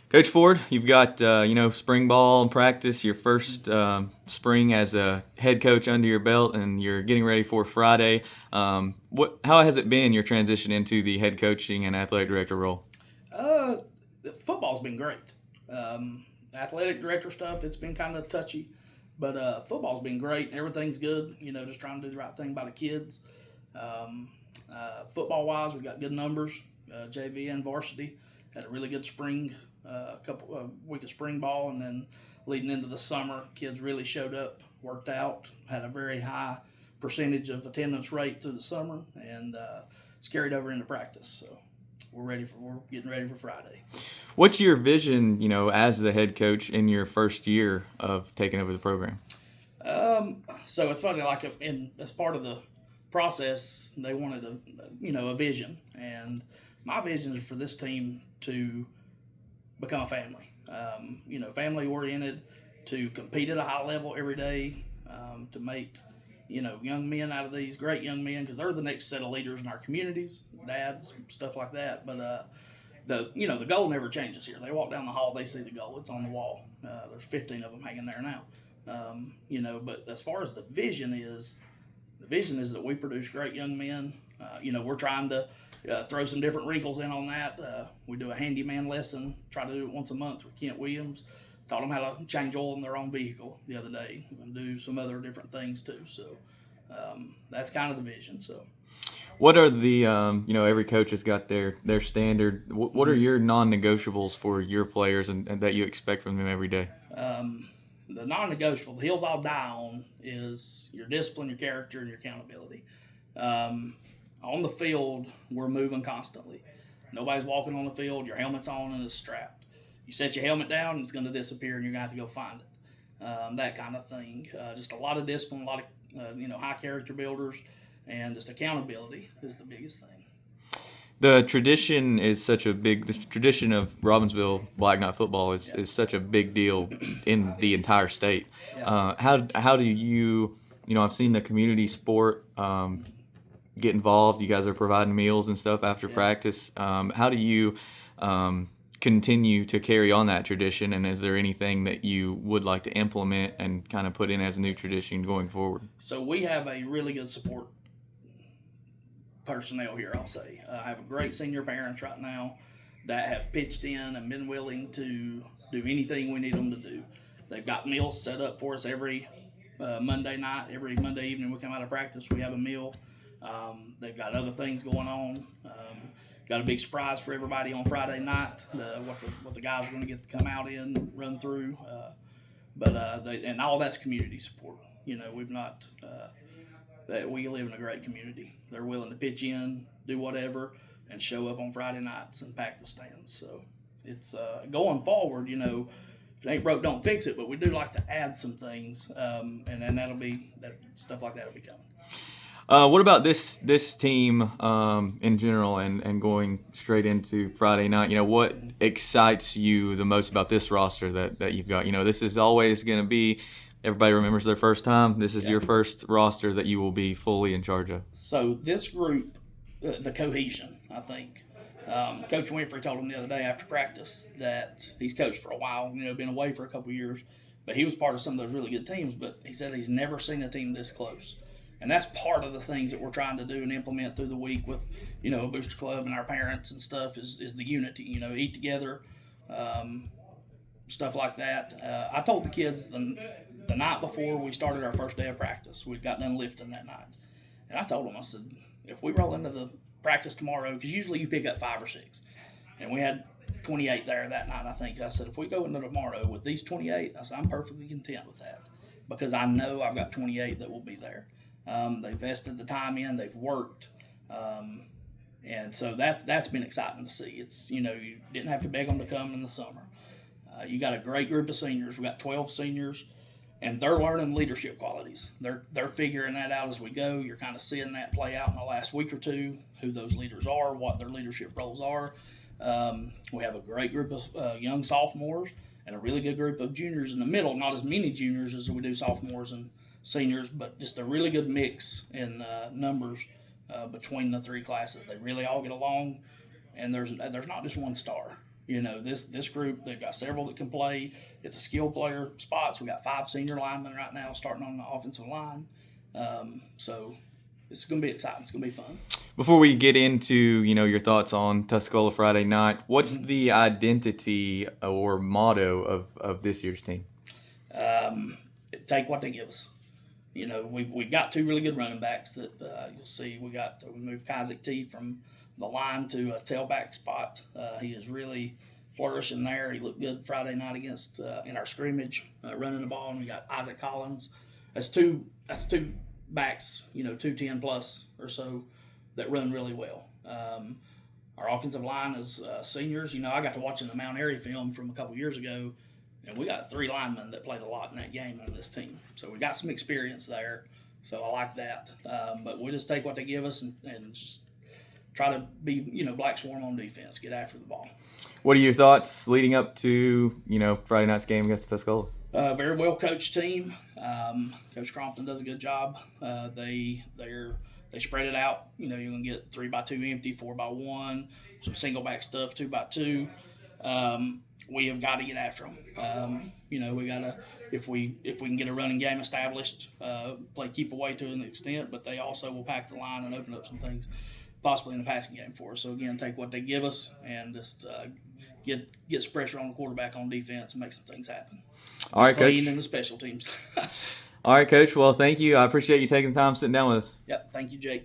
Coach Ford, you've got spring ball practice, your first spring as a head coach under your belt, and you're getting ready for Friday. How has it been your transition into the head coaching and athletic director role? Uh, Football's been great. Athletic director stuff, it's been kind of touchy, but football's been great. Everything's good. Just trying to do the right thing by the kids. Football wise, we've got good numbers. JV and varsity had a really good spring, couple week of spring ball, and then leading into the summer, kids really showed up, worked out, had a very high percentage of attendance rate through the summer, and it's carried over into practice. So we're getting ready for Friday. What's your vision, as the head coach in your first year of taking over the program? So it's funny, like as part of the process, they wanted a vision, and my vision is for this team to become a family. Family oriented, to compete at a high level every day, to make young men out of these great young men, because they're the next set of leaders in our communities, dads, stuff like that. But the goal never changes here. They walk down the hall, they see the goal. It's on the wall. There's 15 of them hanging there now. But as far as the vision is that we produce great young men. We're trying to throw some different wrinkles in on that. We do a handyman lesson, try to do it once a month with Kent Williams. Taught them how to change oil in their own vehicle the other day, and do some other different things too. So that's kind of the vision. So What are the every coach has got their standard. What are your non-negotiables for your players and that you expect from them every day? the non-negotiable, the hills I'll die on, is your discipline, your character, and your accountability. Um, on the field, we're moving constantly. Nobody's walking on the field. Your helmet's on and it's strapped. You set your helmet down, and it's going to disappear, and you're going to have to go find it. That kind of thing. Just a lot of discipline, a lot of high character builders, and just accountability is the biggest thing. The tradition is such a big. The tradition of Robbinsville Black Knot football Yeah, is such a big deal in the entire state. yeah. How do you I've seen the community sport get involved. You guys are providing meals and stuff after Yeah. practice. How do you continue to carry on that tradition? And is there anything that you would like to implement and kind of put in as a new tradition going forward? So we have a really good support personnel here. I'll say I have a great senior parents right now that have pitched in and been willing to do anything we need them to do. They've got meals set up for us every Monday night, every Monday evening. We come out of practice, we have a meal. They've got other things going on. Got a big surprise for everybody on Friday night. What the guys are going to get to come out in, run through. And all that's community support. We've not. That we live in a great community. They're willing to pitch in, do whatever, and show up on Friday nights and pack the stands. So it's going forward. If it ain't broke, don't fix it. But we do like to add some things, and then that stuff like that will be coming. What about this team in general and going straight into Friday night? What excites you the most about this roster that you've got? This is always going to be. Everybody remembers their first time. This is Yeah. your first roster that you will be fully in charge of. So this group, the cohesion, I think. Coach Winfrey told him the other day after practice that he's coached for a while, been away for a couple of years, but he was part of some of those really good teams. But he said he's never seen a team this close. And that's part of the things that we're trying to do and implement through the week with, a booster club and our parents and stuff is the unity, eat together, stuff like that. I told the kids the night before we started our first day of practice, we'd got done lifting that night. And I told them, I said, if we roll into the practice tomorrow, because usually you pick up 5 or 6, and we had 28 there that night, I think. I said, if we go into tomorrow with these 28, I said, I'm perfectly content with that, because I know I've got 28 that will be there. They've invested the time in, they've worked. And so that's been exciting to see. It's, you didn't have to beg them to come in the summer. You got a great group of seniors. We got 12 seniors, and they're learning leadership qualities. They're figuring that out as we go. You're kind of seeing that play out in the last week or two, who those leaders are, what their leadership roles are. We have a great group of young sophomores and a really good group of juniors in the middle. Not as many juniors as we do sophomores and seniors, but just a really good mix in numbers between the 3 classes. They really all get along, and there's not just one star. This group, they've got several that can play. It's a skill player spots. We got 5 senior linemen right now starting on the offensive line. So it's going to be exciting. It's going to be fun. Before we get into, your thoughts on Tuscola Friday night, what's the identity or motto of this year's team? Take what they give us. We've got 2 really good running backs that you'll see. We moved Isaac T from the line to a tailback spot. He is really flourishing there. He looked good Friday night against in our scrimmage, running the ball. And we got Isaac Collins. That's two backs, 210 plus or so that run really well. Our offensive line is seniors. I got to watching the Mount Airy film from a couple years ago, and we got 3 linemen that played a lot in that game on this team. So we got some experience there. So I like that. But we just take what they give us and just try to be, Black Swarm on defense, get after the ball. What are your thoughts leading up to, Friday night's game against Tuscola? Very well coached team. Coach Crompton does a good job. They spread it out. You're gonna get 3x2 empty, 4x1, some single back stuff, 2x2. We have got to get after them. We gotta if we can get a running game established, play keep away to an extent, but they also will pack the line and open up some things, possibly in the passing game for us. So again, take what they give us and just get some pressure on the quarterback on defense and make some things happen. All right, Clean Coach. in the special teams. All right, Coach. Well, thank you. I appreciate you taking the time sitting down with us. Yep. Thank you, Jake.